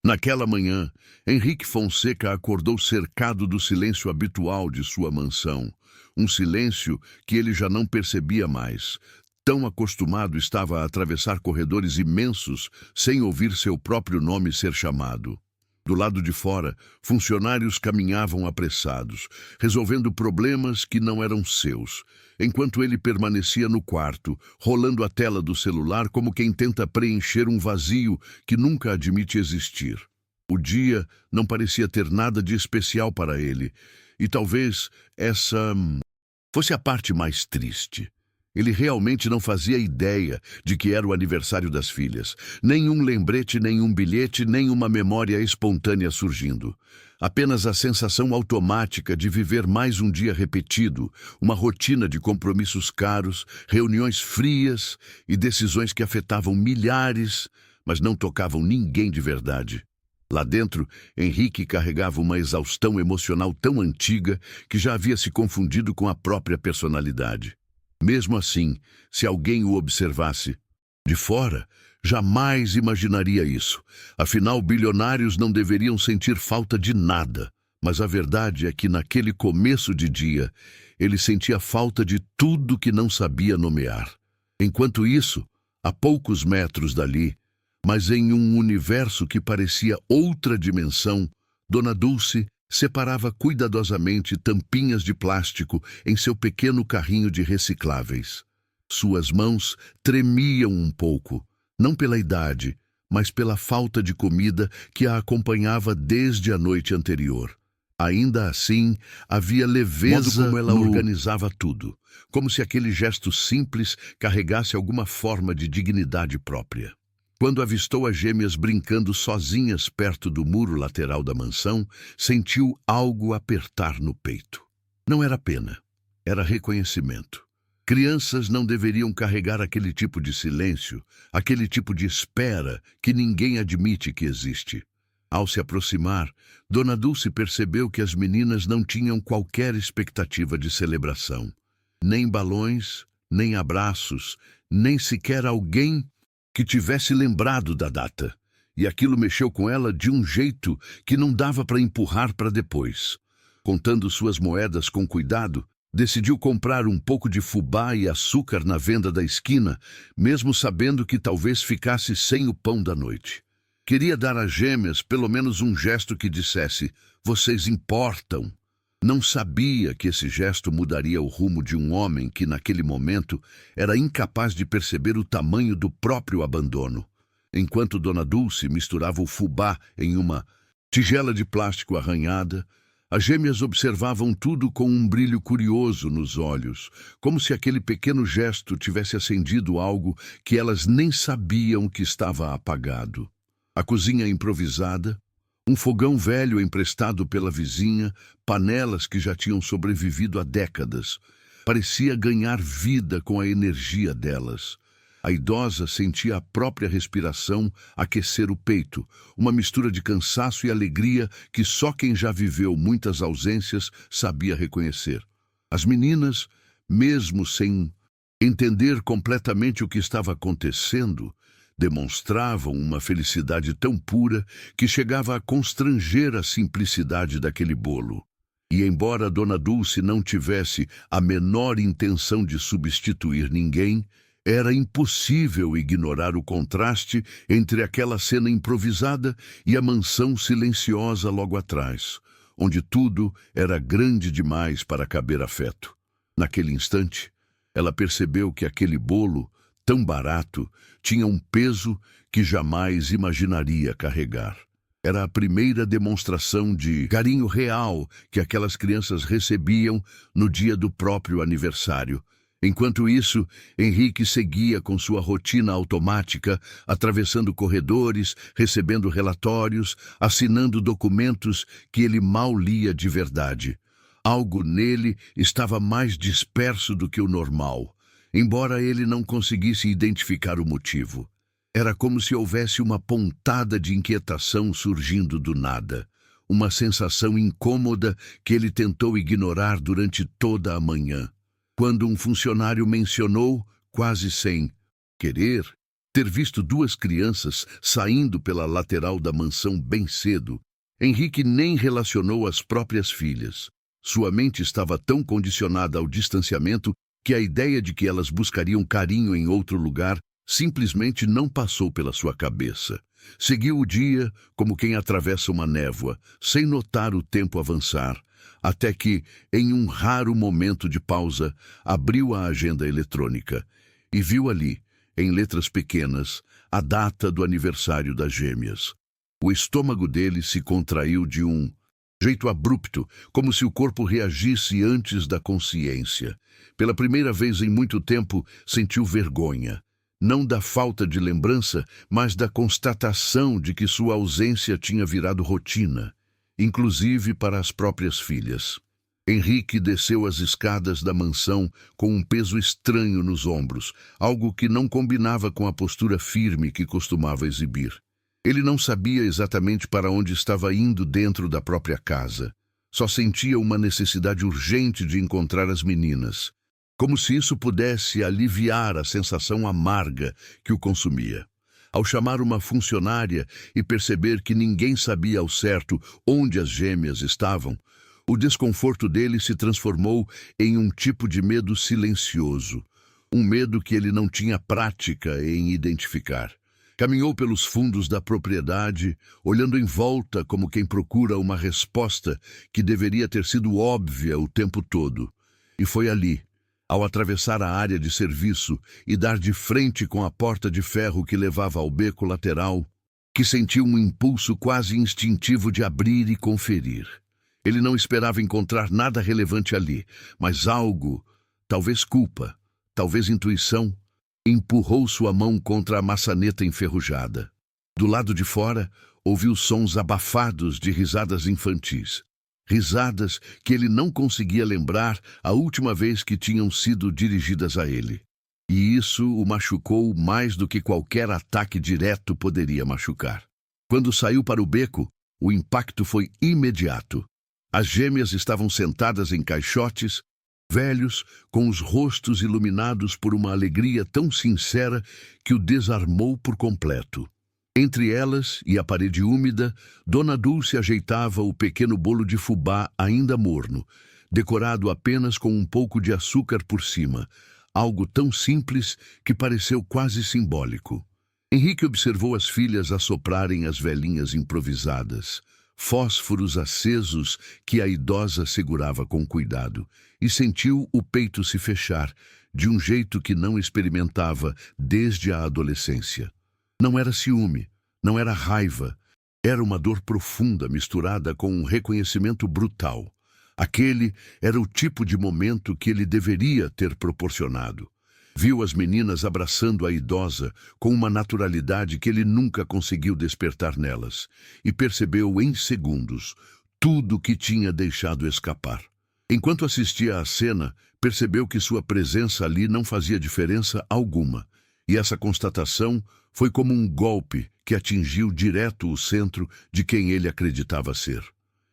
Naquela manhã, Henrique Fonseca acordou cercado do silêncio habitual de sua mansão. Um silêncio que ele já não percebia mais. Tão acostumado estava a atravessar corredores imensos sem ouvir seu próprio nome ser chamado. Do lado de fora, funcionários caminhavam apressados, resolvendo problemas que não eram seus, enquanto ele permanecia no quarto, rolando a tela do celular como quem tenta preencher um vazio que nunca admite existir. O dia não parecia ter nada de especial para ele, e talvez essa fosse a parte mais triste. Ele realmente não fazia ideia de que era o aniversário das filhas. Nenhum lembrete, nenhum bilhete, nenhuma memória espontânea surgindo. Apenas a sensação automática de viver mais um dia repetido, uma rotina de compromissos caros, reuniões frias e decisões que afetavam milhares, mas não tocavam ninguém de verdade. Lá dentro, Henrique carregava uma exaustão emocional tão antiga que já havia se confundido com a própria personalidade. Mesmo assim, se alguém o observasse de fora, jamais imaginaria isso. Afinal, bilionários não deveriam sentir falta de nada. Mas a verdade é que naquele começo de dia, ele sentia falta de tudo que não sabia nomear. Enquanto isso, a poucos metros dali, mas em um universo que parecia outra dimensão, Dona Dulce separava cuidadosamente tampinhas de plástico em seu pequeno carrinho de recicláveis. Suas mãos tremiam um pouco, não pela idade, mas pela falta de comida que a acompanhava desde a noite anterior. Ainda assim, havia leveza como ela organizava tudo, como se aquele gesto simples carregasse alguma forma de dignidade própria. Quando avistou as gêmeas brincando sozinhas perto do muro lateral da mansão, sentiu algo apertar no peito. Não era pena, era reconhecimento. Crianças não deveriam carregar aquele tipo de silêncio, aquele tipo de espera que ninguém admite que existe. Ao se aproximar, Dona Dulce percebeu que as meninas não tinham qualquer expectativa de celebração. Nem balões, nem abraços, nem sequer alguém que tivesse lembrado da data, e aquilo mexeu com ela de um jeito que não dava para empurrar para depois. Contando suas moedas com cuidado, decidiu comprar um pouco de fubá e açúcar na venda da esquina, mesmo sabendo que talvez ficasse sem o pão da noite. Queria dar às gêmeas pelo menos um gesto que dissesse: "Vocês importam." Não sabia que esse gesto mudaria o rumo de um homem que, naquele momento, era incapaz de perceber o tamanho do próprio abandono. Enquanto Dona Dulce misturava o fubá em uma tigela de plástico arranhada, as gêmeas observavam tudo com um brilho curioso nos olhos, como se aquele pequeno gesto tivesse acendido algo que elas nem sabiam que estava apagado. A cozinha improvisada, um fogão velho emprestado pela vizinha, panelas que já tinham sobrevivido há décadas. Parecia ganhar vida com a energia delas. A idosa sentia a própria respiração aquecer o peito, uma mistura de cansaço e alegria que só quem já viveu muitas ausências sabia reconhecer. As meninas, mesmo sem entender completamente o que estava acontecendo, demonstravam uma felicidade tão pura que chegava a constranger a simplicidade daquele bolo. E embora Dona Dulce não tivesse a menor intenção de substituir ninguém, era impossível ignorar o contraste entre aquela cena improvisada e a mansão silenciosa logo atrás, onde tudo era grande demais para caber afeto. Naquele instante, ela percebeu que aquele bolo, tão barato, tinha um peso que jamais imaginaria carregar. Era a primeira demonstração de carinho real que aquelas crianças recebiam no dia do próprio aniversário. Enquanto isso, Henrique seguia com sua rotina automática, atravessando corredores, recebendo relatórios, assinando documentos que ele mal lia de verdade. Algo nele estava mais disperso do que o normal, embora ele não conseguisse identificar o motivo. Era como se houvesse uma pontada de inquietação surgindo do nada, uma sensação incômoda que ele tentou ignorar durante toda a manhã. Quando um funcionário mencionou, quase sem querer, ter visto duas crianças saindo pela lateral da mansão bem cedo, Henrique nem relacionou as próprias filhas. Sua mente estava tão condicionada ao distanciamento que a ideia de que elas buscariam carinho em outro lugar simplesmente não passou pela sua cabeça. Seguiu o dia como quem atravessa uma névoa, sem notar o tempo avançar, até que, em um raro momento de pausa, abriu a agenda eletrônica e viu ali, em letras pequenas, a data do aniversário das gêmeas. O estômago dele se contraiu de um jeito abrupto, como se o corpo reagisse antes da consciência. Pela primeira vez em muito tempo, sentiu vergonha. Não da falta de lembrança, mas da constatação de que sua ausência tinha virado rotina, inclusive para as próprias filhas. Henrique desceu as escadas da mansão com um peso estranho nos ombros, algo que não combinava com a postura firme que costumava exibir. Ele não sabia exatamente para onde estava indo dentro da própria casa. Só sentia uma necessidade urgente de encontrar as meninas, como se isso pudesse aliviar a sensação amarga que o consumia. Ao chamar uma funcionária e perceber que ninguém sabia ao certo onde as gêmeas estavam, o desconforto dele se transformou em um tipo de medo silencioso, um medo que ele não tinha prática em identificar. Caminhou pelos fundos da propriedade, olhando em volta como quem procura uma resposta que deveria ter sido óbvia o tempo todo. E foi ali, ao atravessar a área de serviço e dar de frente com a porta de ferro que levava ao beco lateral, que sentiu um impulso quase instintivo de abrir e conferir. Ele não esperava encontrar nada relevante ali, mas algo, talvez culpa, talvez intuição, empurrou sua mão contra a maçaneta enferrujada. Do lado de fora, ouviu sons abafados de risadas infantis. Risadas que ele não conseguia lembrar a última vez que tinham sido dirigidas a ele. E isso o machucou mais do que qualquer ataque direto poderia machucar. Quando saiu para o beco, o impacto foi imediato. As gêmeas estavam sentadas em caixotes, velhos, com os rostos iluminados por uma alegria tão sincera que o desarmou por completo. Entre elas e a parede úmida, Dona Dulce ajeitava o pequeno bolo de fubá ainda morno, decorado apenas com um pouco de açúcar por cima, algo tão simples que pareceu quase simbólico. Henrique observou as filhas assoprarem as velinhas improvisadas, fósforos acesos que a idosa segurava com cuidado, e sentiu o peito se fechar, de um jeito que não experimentava desde a adolescência. Não era ciúme, não era raiva, era uma dor profunda misturada com um reconhecimento brutal. Aquele era o tipo de momento que ele deveria ter proporcionado. Viu as meninas abraçando a idosa com uma naturalidade que ele nunca conseguiu despertar nelas, e percebeu em segundos tudo o que tinha deixado escapar. Enquanto assistia à cena, percebeu que sua presença ali não fazia diferença alguma, e essa constatação foi como um golpe que atingiu direto o centro de quem ele acreditava ser.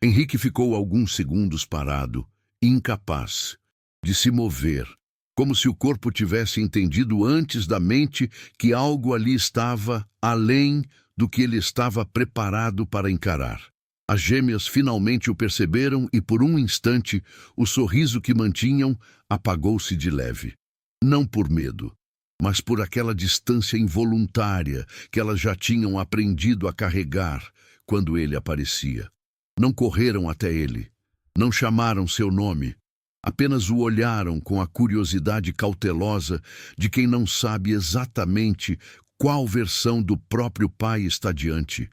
Henrique ficou alguns segundos parado, incapaz de se mover, como se o corpo tivesse entendido antes da mente que algo ali estava além do que ele estava preparado para encarar. As gêmeas finalmente o perceberam e, por um instante, o sorriso que mantinham apagou-se de leve. Não por medo, mas por aquela distância involuntária que elas já tinham aprendido a carregar quando ele aparecia. Não correram até ele, não chamaram seu nome, apenas o olharam com a curiosidade cautelosa de quem não sabe exatamente qual versão do próprio pai está diante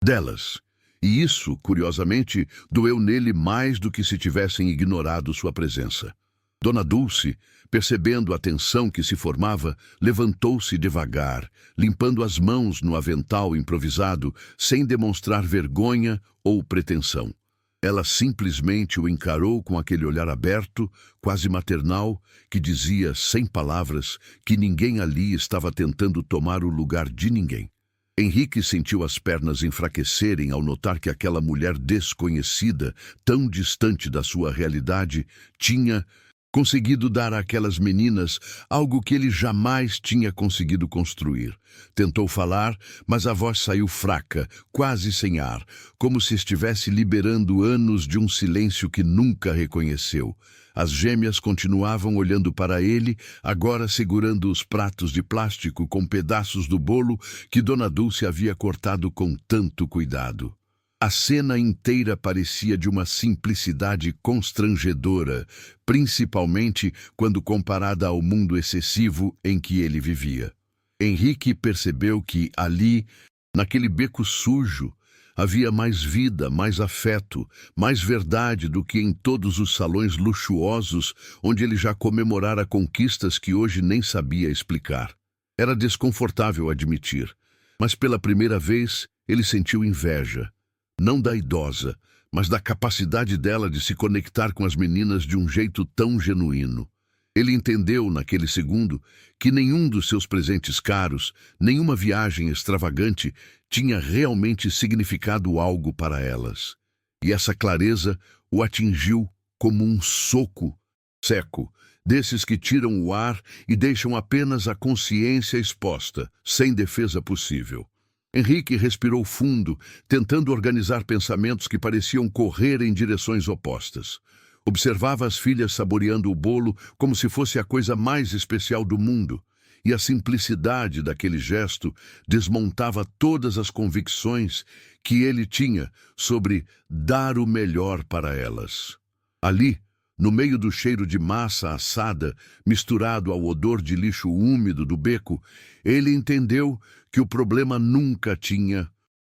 delas. E isso, curiosamente, doeu nele mais do que se tivessem ignorado sua presença. Dona Dulce, percebendo a tensão que se formava, levantou-se devagar, limpando as mãos no avental improvisado, sem demonstrar vergonha ou pretensão. Ela simplesmente o encarou com aquele olhar aberto, quase maternal, que dizia, sem palavras, que ninguém ali estava tentando tomar o lugar de ninguém. Henrique sentiu as pernas enfraquecerem ao notar que aquela mulher desconhecida, tão distante da sua realidade, tinha conseguido dar àquelas meninas algo que ele jamais tinha conseguido construir. Tentou falar, mas a voz saiu fraca, quase sem ar, como se estivesse liberando anos de um silêncio que nunca reconheceu. As gêmeas continuavam olhando para ele, agora segurando os pratos de plástico com pedaços do bolo que Dona Dulce havia cortado com tanto cuidado. A cena inteira parecia de uma simplicidade constrangedora, principalmente quando comparada ao mundo excessivo em que ele vivia. Henrique percebeu que ali, naquele beco sujo, havia mais vida, mais afeto, mais verdade do que em todos os salões luxuosos onde ele já comemorara conquistas que hoje nem sabia explicar. Era desconfortável admitir, mas pela primeira vez ele sentiu inveja. Não da idosa, mas da capacidade dela de se conectar com as meninas de um jeito tão genuíno. Ele entendeu, naquele segundo, que nenhum dos seus presentes caros, nenhuma viagem extravagante, tinha realmente significado algo para elas. E essa clareza o atingiu como um soco seco, desses que tiram o ar e deixam apenas a consciência exposta, sem defesa possível. Henrique respirou fundo, tentando organizar pensamentos que pareciam correr em direções opostas. Observava as filhas saboreando o bolo como se fosse a coisa mais especial do mundo, e a simplicidade daquele gesto desmontava todas as convicções que ele tinha sobre dar o melhor para elas. Ali, no meio do cheiro de massa assada, misturado ao odor de lixo úmido do beco, ele entendeu que o problema nunca tinha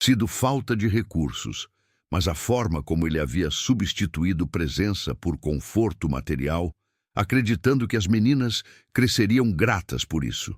sido falta de recursos, mas a forma como ele havia substituído presença por conforto material, acreditando que as meninas cresceriam gratas por isso.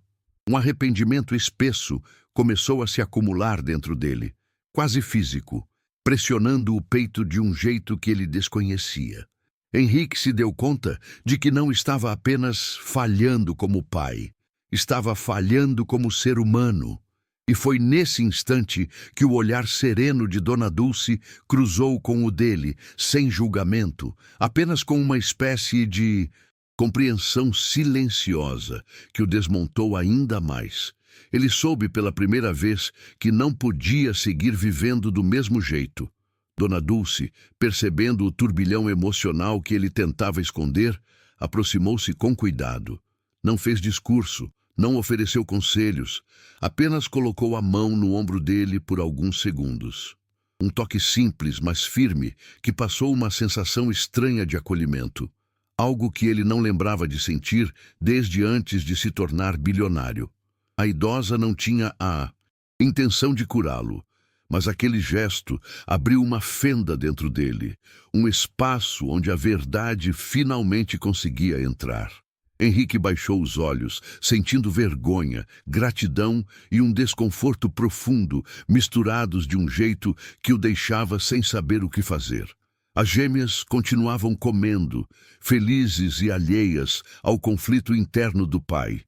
Um arrependimento espesso começou a se acumular dentro dele, quase físico, pressionando o peito de um jeito que ele desconhecia. Henrique se deu conta de que não estava apenas falhando como pai, estava falhando como ser humano. E foi nesse instante que o olhar sereno de Dona Dulce cruzou com o dele, sem julgamento, apenas com uma espécie de compreensão silenciosa que o desmontou ainda mais. Ele soube pela primeira vez que não podia seguir vivendo do mesmo jeito. Dona Dulce, percebendo o turbilhão emocional que ele tentava esconder, aproximou-se com cuidado. Não fez discurso, não ofereceu conselhos, apenas colocou a mão no ombro dele por alguns segundos. Um toque simples, mas firme, que passou uma sensação estranha de acolhimento. Algo que ele não lembrava de sentir desde antes de se tornar bilionário. A idosa não tinha a intenção de curá-lo, mas aquele gesto abriu uma fenda dentro dele, um espaço onde a verdade finalmente conseguia entrar. Henrique baixou os olhos, sentindo vergonha, gratidão e um desconforto profundo, misturados de um jeito que o deixava sem saber o que fazer. As gêmeas continuavam comendo, felizes e alheias ao conflito interno do pai.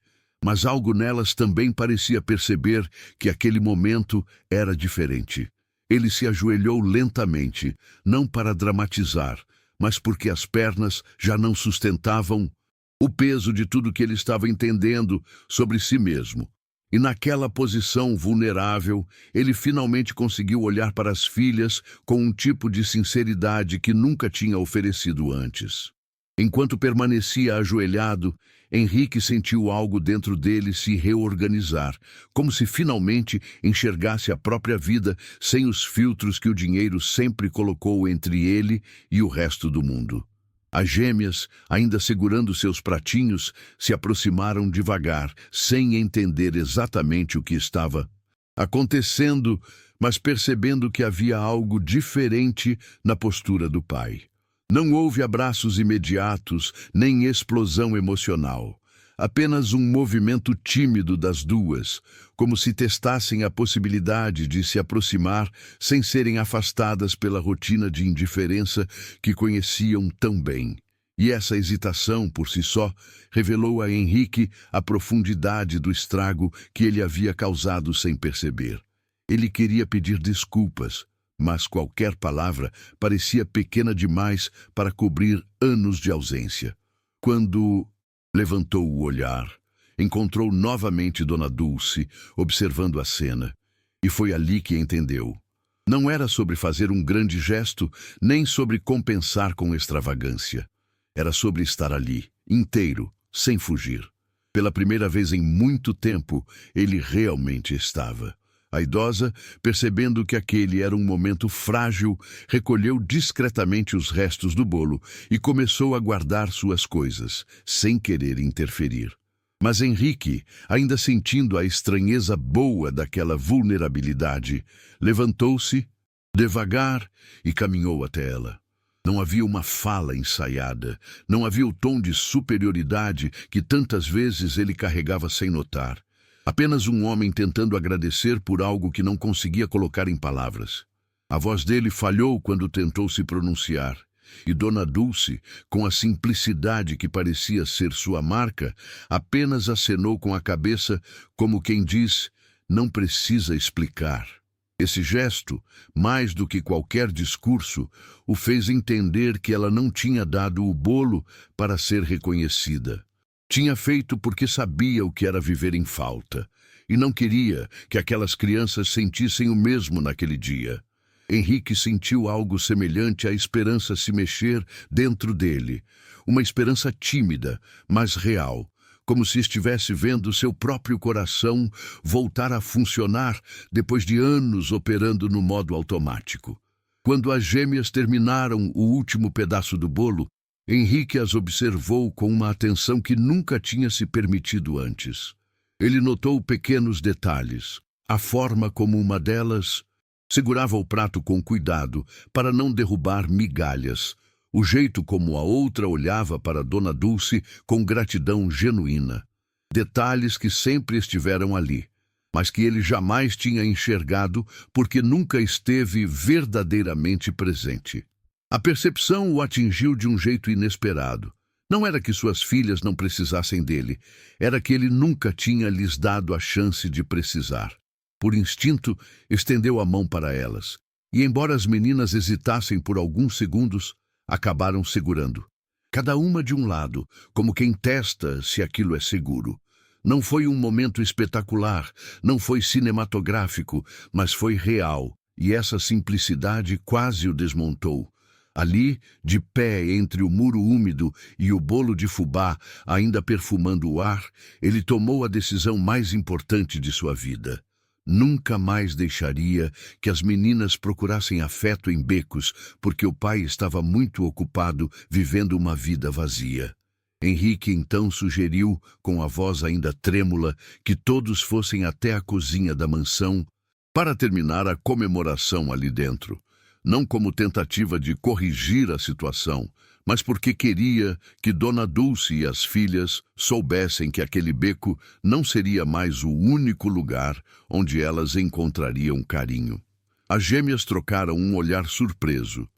Mas algo nelas também parecia perceber que aquele momento era diferente. Ele se ajoelhou lentamente, não para dramatizar, mas porque as pernas já não sustentavam o peso de tudo que ele estava entendendo sobre si mesmo. E naquela posição vulnerável, ele finalmente conseguiu olhar para as filhas com um tipo de sinceridade que nunca tinha oferecido antes. Enquanto permanecia ajoelhado, Henrique sentiu algo dentro dele se reorganizar, como se finalmente enxergasse a própria vida sem os filtros que o dinheiro sempre colocou entre ele e o resto do mundo. As gêmeas, ainda segurando seus pratinhos, se aproximaram devagar, sem entender exatamente o que estava acontecendo, mas percebendo que havia algo diferente na postura do pai. Não houve abraços imediatos, nem explosão emocional. Apenas um movimento tímido das duas, como se testassem a possibilidade de se aproximar sem serem afastadas pela rotina de indiferença que conheciam tão bem. E essa hesitação, por si só, revelou a Henrique a profundidade do estrago que ele havia causado sem perceber. Ele queria pedir desculpas, mas qualquer palavra parecia pequena demais para cobrir anos de ausência. Quando levantou o olhar, encontrou novamente Dona Dulce observando a cena, e foi ali que entendeu. Não era sobre fazer um grande gesto, nem sobre compensar com extravagância. Era sobre estar ali, inteiro, sem fugir. Pela primeira vez em muito tempo, ele realmente estava. A idosa, percebendo que aquele era um momento frágil, recolheu discretamente os restos do bolo e começou a guardar suas coisas, sem querer interferir. Mas Henrique, ainda sentindo a estranheza boa daquela vulnerabilidade, levantou-se, devagar, e caminhou até ela. Não havia uma fala ensaiada, não havia o tom de superioridade que tantas vezes ele carregava sem notar. Apenas um homem tentando agradecer por algo que não conseguia colocar em palavras. A voz dele falhou quando tentou se pronunciar, e Dona Dulce, com a simplicidade que parecia ser sua marca, apenas acenou com a cabeça, como quem diz, não precisa explicar. Esse gesto, mais do que qualquer discurso, o fez entender que ela não tinha dado o bolo para ser reconhecida. Tinha feito porque sabia o que era viver em falta, e não queria que aquelas crianças sentissem o mesmo naquele dia. Henrique sentiu algo semelhante à esperança se mexer dentro dele, uma esperança tímida, mas real, como se estivesse vendo seu próprio coração voltar a funcionar depois de anos operando no modo automático. Quando as gêmeas terminaram o último pedaço do bolo, Henrique as observou com uma atenção que nunca tinha se permitido antes. Ele notou pequenos detalhes, a forma como uma delas segurava o prato com cuidado para não derrubar migalhas, o jeito como a outra olhava para Dona Dulce com gratidão genuína. Detalhes que sempre estiveram ali, mas que ele jamais tinha enxergado porque nunca esteve verdadeiramente presente. A percepção o atingiu de um jeito inesperado. Não era que suas filhas não precisassem dele, era que ele nunca tinha lhes dado a chance de precisar. Por instinto, estendeu a mão para elas, e embora as meninas hesitassem por alguns segundos, acabaram segurando. Cada uma de um lado, como quem testa se aquilo é seguro. Não foi um momento espetacular, não foi cinematográfico, mas foi real, e essa simplicidade quase o desmontou. Ali, de pé entre o muro úmido e o bolo de fubá, ainda perfumando o ar, ele tomou a decisão mais importante de sua vida. Nunca mais deixaria que as meninas procurassem afeto em becos, porque o pai estava muito ocupado vivendo uma vida vazia. Henrique então sugeriu, com a voz ainda trêmula, que todos fossem até a cozinha da mansão para terminar a comemoração ali dentro. Não como tentativa de corrigir a situação, mas porque queria que Dona Dulce e as filhas soubessem que aquele beco não seria mais o único lugar onde elas encontrariam carinho. As gêmeas trocaram um olhar surpreso,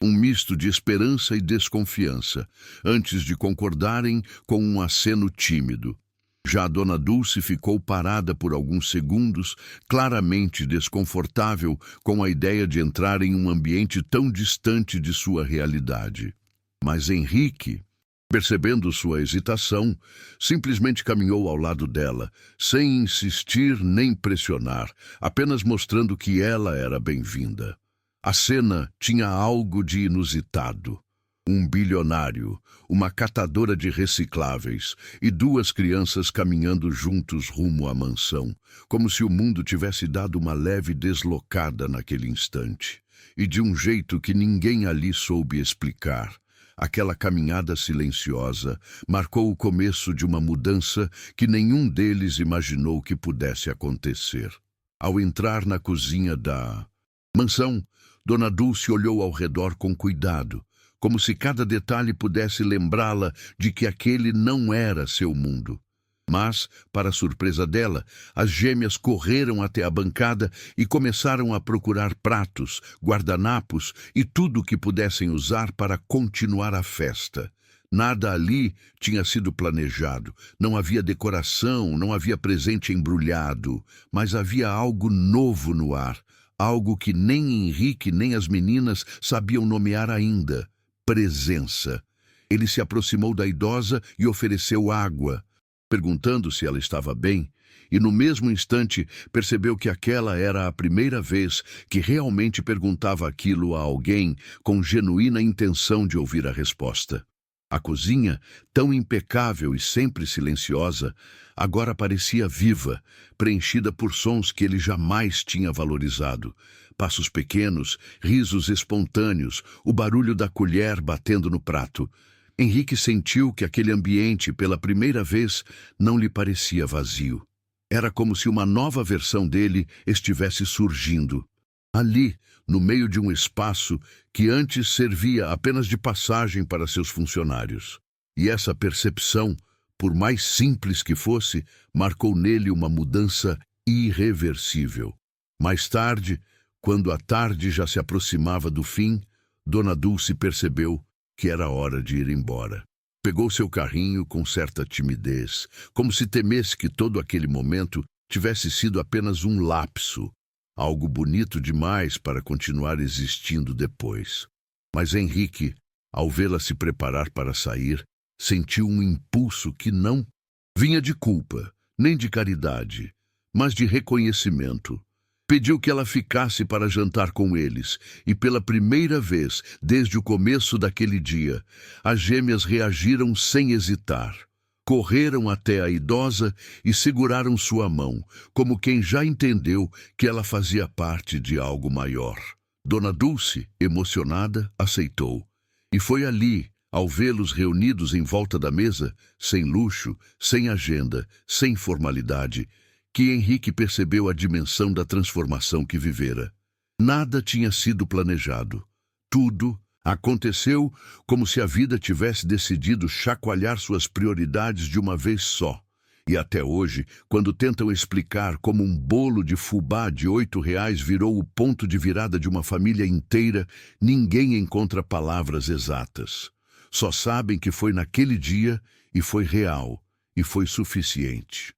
um misto de esperança e desconfiança, antes de concordarem com um aceno tímido. Já Dona Dulce ficou parada por alguns segundos, claramente desconfortável com a ideia de entrar em um ambiente tão distante de sua realidade. Mas Henrique, percebendo sua hesitação, simplesmente caminhou ao lado dela, sem insistir nem pressionar, apenas mostrando que ela era bem-vinda. A cena tinha algo de inusitado. Um bilionário, uma catadora de recicláveis e duas crianças caminhando juntos rumo à mansão, como se o mundo tivesse dado uma leve deslocada naquele instante, e de um jeito que ninguém ali soube explicar. Aquela caminhada silenciosa marcou o começo de uma mudança que nenhum deles imaginou que pudesse acontecer. Ao entrar na cozinha da mansão, Dona Dulce olhou ao redor com cuidado, como se cada detalhe pudesse lembrá-la de que aquele não era seu mundo. Mas, para surpresa dela, as gêmeas correram até a bancada e começaram a procurar pratos, guardanapos e tudo o que pudessem usar para continuar a festa. Nada ali tinha sido planejado, não havia decoração, não havia presente embrulhado, mas havia algo novo no ar, algo que nem Henrique nem as meninas sabiam nomear ainda: presença. Ele se aproximou da idosa e ofereceu água, perguntando se ela estava bem, e no mesmo instante percebeu que aquela era a primeira vez que realmente perguntava aquilo a alguém com genuína intenção de ouvir a resposta. A cozinha, tão impecável e sempre silenciosa, agora parecia viva, preenchida por sons que ele jamais tinha valorizado. Passos pequenos, risos espontâneos, o barulho da colher batendo no prato. Henrique sentiu que aquele ambiente, pela primeira vez, não lhe parecia vazio. Era como se uma nova versão dele estivesse surgindo. Ali, no meio de um espaço que antes servia apenas de passagem para seus funcionários. E essa percepção, por mais simples que fosse, marcou nele uma mudança irreversível. Mais tarde, quando a tarde já se aproximava do fim, Dona Dulce percebeu que era hora de ir embora. Pegou seu carrinho com certa timidez, como se temesse que todo aquele momento tivesse sido apenas um lapso, algo bonito demais para continuar existindo depois. Mas Henrique, ao vê-la se preparar para sair, sentiu um impulso que não vinha de culpa, nem de caridade, mas de reconhecimento. Pediu que ela ficasse para jantar com eles, e pela primeira vez, desde o começo daquele dia, as gêmeas reagiram sem hesitar. Correram até a idosa e seguraram sua mão, como quem já entendeu que ela fazia parte de algo maior. Dona Dulce, emocionada, aceitou. E foi ali, ao vê-los reunidos em volta da mesa, sem luxo, sem agenda, sem formalidade, que Henrique percebeu a dimensão da transformação que vivera. Nada tinha sido planejado. Tudo aconteceu como se a vida tivesse decidido chacoalhar suas prioridades de uma vez só. E até hoje, quando tentam explicar como um bolo de fubá de R$ 8 virou o ponto de virada de uma família inteira, ninguém encontra palavras exatas. Só sabem que foi naquele dia e foi real e foi suficiente.